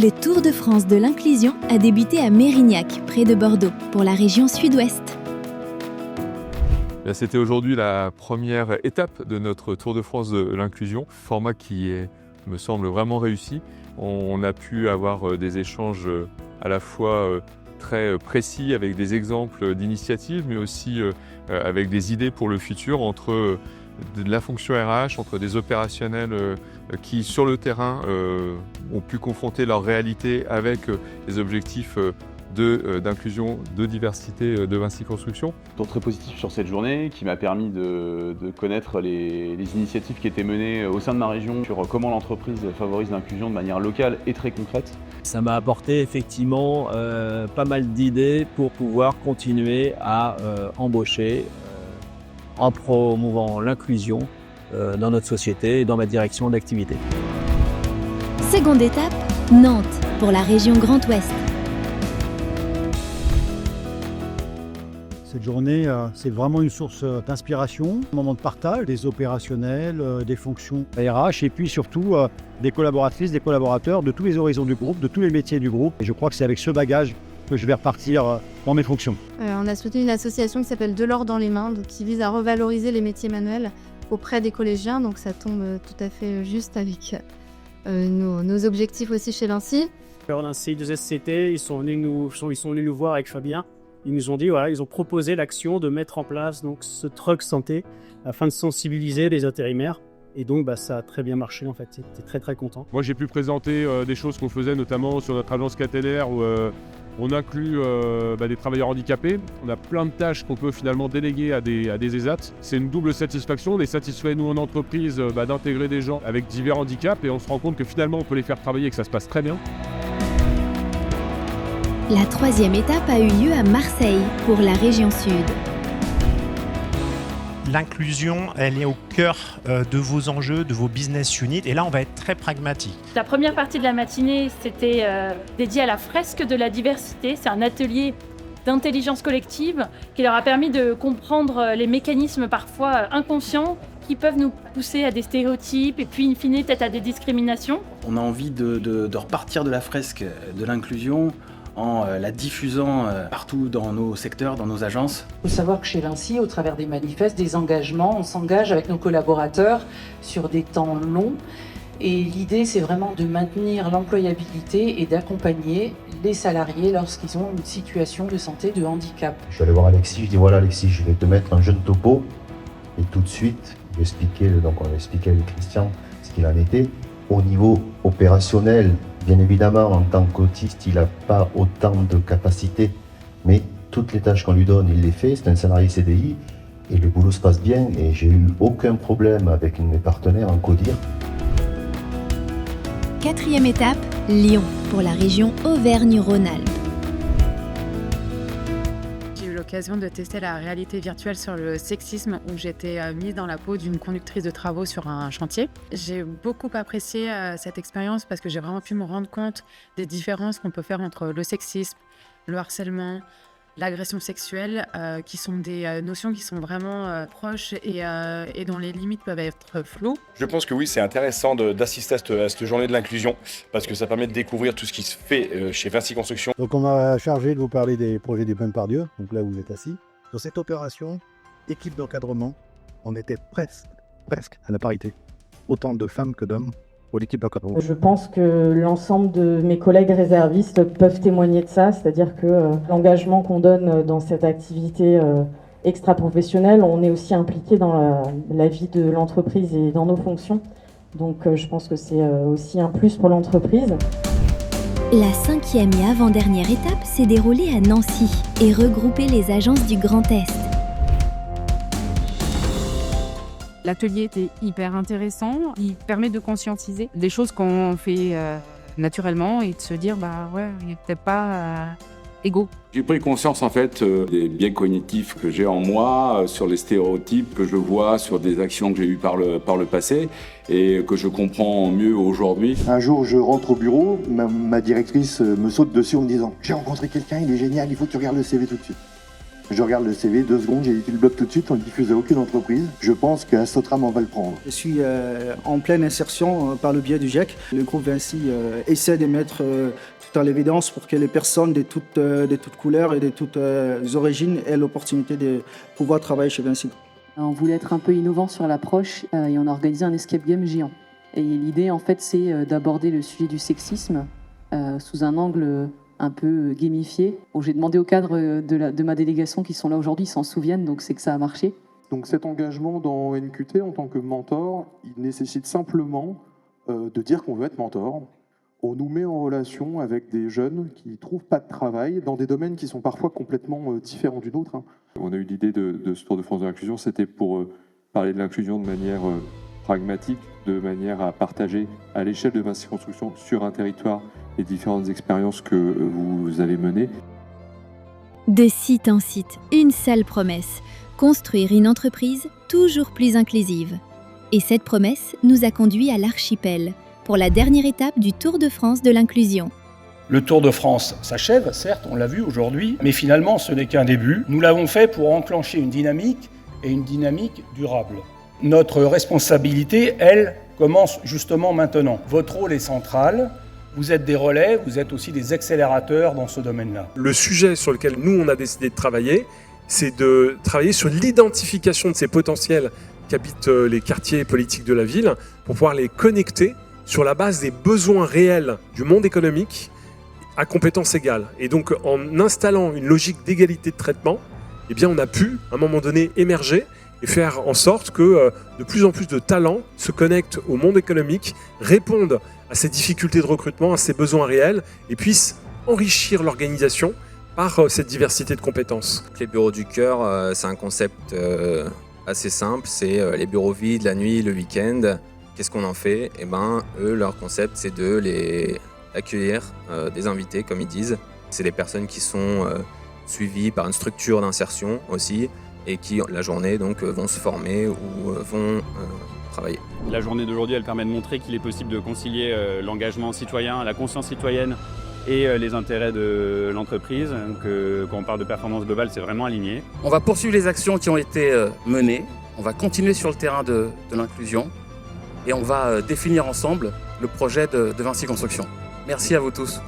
Le Tour de France de l'inclusion a débuté à Mérignac, près de Bordeaux, pour la région sud-ouest. C'était aujourd'hui la première étape de notre Tour de France de l'inclusion, format qui me semble vraiment réussi. On a pu avoir des échanges à la fois très précis avec des exemples d'initiatives, mais aussi avec des idées pour le futur entre de la fonction RH, entre des opérationnels qui, sur le terrain, ont pu confronter leur réalité avec les objectifs d'inclusion, de diversité de Vinci Construction. Très positif sur cette journée qui m'a permis de connaître les initiatives qui étaient menées au sein de ma région sur comment l'entreprise favorise l'inclusion de manière locale et très concrète. Ça m'a apporté effectivement pas mal d'idées pour pouvoir continuer à embaucher en promouvant l'inclusion dans notre société et dans ma direction d'activité. Seconde étape, Nantes, pour la région Grand Ouest. Cette journée, c'est vraiment une source d'inspiration, un moment de partage des opérationnels, des fonctions RH et puis surtout des collaboratrices, des collaborateurs de tous les horizons du groupe, de tous les métiers du groupe. Et je crois que c'est avec ce bagage que je vais repartir dans mes fonctions. On a soutenu une association qui s'appelle De l'or dans les mains, donc qui vise à revaloriser les métiers manuels auprès des collégiens. Donc ça tombe tout à fait juste avec nos objectifs aussi chez Vinci. Vinci 2SCT, ils sont venus nous voir avec Fabien. Ils nous ont dit, voilà, ils ont proposé l'action de mettre en place donc, ce truck santé afin de sensibiliser les intérimaires. Et donc, ça a très bien marché en fait. J'étais très très content. Moi, j'ai pu présenter des choses qu'on faisait notamment sur notre agence caténaire où on inclut des travailleurs handicapés. On a plein de tâches qu'on peut finalement déléguer à des ESAT. C'est une double satisfaction. On est satisfait, nous, en entreprise, d'intégrer des gens avec divers handicaps et on se rend compte que finalement, on peut les faire travailler et que ça se passe très bien. La troisième étape a eu lieu à Marseille, pour la région sud. L'inclusion, elle est au cœur de vos enjeux, de vos business units. Et là, on va être très pragmatique. La première partie de la matinée, c'était dédié à la fresque de la diversité. C'est un atelier d'intelligence collective qui leur a permis de comprendre les mécanismes parfois inconscients qui peuvent nous pousser à des stéréotypes et puis, in fine, peut-être à des discriminations. On a envie de repartir de la fresque de l'inclusion en la diffusant partout dans nos secteurs, dans nos agences. Il faut savoir que chez Vinci, au travers des manifestes, des engagements, on s'engage avec nos collaborateurs sur des temps longs. Et l'idée, c'est vraiment de maintenir l'employabilité et d'accompagner les salariés lorsqu'ils ont une situation de santé, de handicap. Je suis allé voir Alexis, je dis voilà Alexis, je vais te mettre un jeune topo. Et tout de suite, on a expliqué avec Christian ce qu'il en était. Au niveau opérationnel, bien évidemment, en tant qu'autiste, il n'a pas autant de capacités, mais toutes les tâches qu'on lui donne, il les fait. C'est un salarié CDI et le boulot se passe bien et j'ai eu aucun problème avec mes partenaires en CODIR. Quatrième étape, Lyon, pour la région Auvergne-Rhône-Alpes. J'ai eu l'occasion de tester la réalité virtuelle sur le sexisme où j'étais mise dans la peau d'une conductrice de travaux sur un chantier. J'ai beaucoup apprécié cette expérience parce que j'ai vraiment pu me rendre compte des différences qu'on peut faire entre le sexisme, le harcèlement, l'agression sexuelle, qui sont des notions qui sont vraiment proches et dont les limites peuvent être floues. Je pense que oui, c'est intéressant d'assister à cette journée de l'inclusion parce que ça permet de découvrir tout ce qui se fait chez Vinci Construction. Donc on m'a chargé de vous parler des projets du Plaine-Pardieu, donc là où vous êtes assis. Sur cette opération, équipe d'encadrement, on était presque à la parité. Autant de femmes que d'hommes pour l'équipe d'encadrement. Je pense que l'ensemble de mes collègues réservistes peuvent témoigner de ça, c'est-à-dire que l'engagement qu'on donne dans cette activité extra-professionnelle, on est aussi impliqué dans la vie de l'entreprise et dans nos fonctions. Donc je pense que c'est aussi un plus pour l'entreprise. La cinquième et avant-dernière étape s'est déroulée à Nancy et regroupait les agences du Grand Est. L'atelier était hyper intéressant, il permet de conscientiser des choses qu'on fait naturellement et de se dire il n'est peut-être pas égaux. J'ai pris conscience en fait des biais cognitifs que j'ai en moi, sur les stéréotypes que je vois, sur des actions que j'ai eues par le passé et que je comprends mieux aujourd'hui. Un jour je rentre au bureau, ma directrice me saute dessus en me disant « J'ai rencontré quelqu'un, il est génial, il faut que tu regardes le CV tout de suite ». Je regarde le CV, 2 secondes, j'ai dit le bloc tout de suite, on ne le diffuse à aucune entreprise. Je pense que Sotram en va le prendre. Je suis en pleine insertion par le biais du GIEC. Le groupe Vinci essaie de mettre tout en l'évidence pour que les personnes de toutes couleurs et de toutes origines aient l'opportunité de pouvoir travailler chez Vinci. On voulait être un peu innovant sur l'approche et on a organisé un escape game géant. Et l'idée, en fait, c'est d'aborder le sujet du sexisme sous un angle un peu gamifié. Bon, j'ai demandé aux cadres de ma délégation qui sont là aujourd'hui, ils s'en souviennent, donc c'est que ça a marché. Donc cet engagement dans NQT en tant que mentor, il nécessite simplement de dire qu'on veut être mentor. On nous met en relation avec des jeunes qui ne trouvent pas de travail dans des domaines qui sont parfois complètement différents du nôtre. On a eu l'idée de ce Tour de France de l'inclusion, c'était pour parler de l'inclusion de manière pragmatique, de manière à partager à l'échelle de Vinci Construction sur un territoire les différentes expériences que vous avez menées. De site en site, une seule promesse, construire une entreprise toujours plus inclusive. Et cette promesse nous a conduits à l'Archipel, pour la dernière étape du Tour de France de l'inclusion. Le Tour de France s'achève, certes, on l'a vu aujourd'hui, mais finalement ce n'est qu'un début. Nous l'avons fait pour enclencher une dynamique, et une dynamique durable. Notre responsabilité, elle, commence justement maintenant. Votre rôle est central, vous êtes des relais, vous êtes aussi des accélérateurs dans ce domaine-là. Le sujet sur lequel nous, on a décidé de travailler, c'est de travailler sur l'identification de ces potentiels qu'habitent les quartiers politiques de la ville, pour pouvoir les connecter sur la base des besoins réels du monde économique à compétences égales. Et donc, en installant une logique d'égalité de traitement, eh bien, on a pu, à un moment donné, émerger et faire en sorte que de plus en plus de talents se connectent au monde économique, répondent à ces difficultés de recrutement, à ces besoins réels, et puissent enrichir l'organisation par cette diversité de compétences. Les bureaux du cœur, c'est un concept assez simple, c'est les bureaux vides la nuit, le week-end. Qu'est-ce qu'on en fait? Eh ben, eux, leur concept, c'est de les accueillir, des invités, comme ils disent. C'est des personnes qui sont suivies par une structure d'insertion aussi, et qui, la journée, donc, vont se former ou vont travailler. La journée d'aujourd'hui, elle permet de montrer qu'il est possible de concilier l'engagement citoyen, la conscience citoyenne et les intérêts de l'entreprise. Donc, quand on parle de performance globale, c'est vraiment aligné. On va poursuivre les actions qui ont été menées, on va continuer sur le terrain de l'inclusion et on va définir ensemble le projet de Vinci Construction. Merci à vous tous.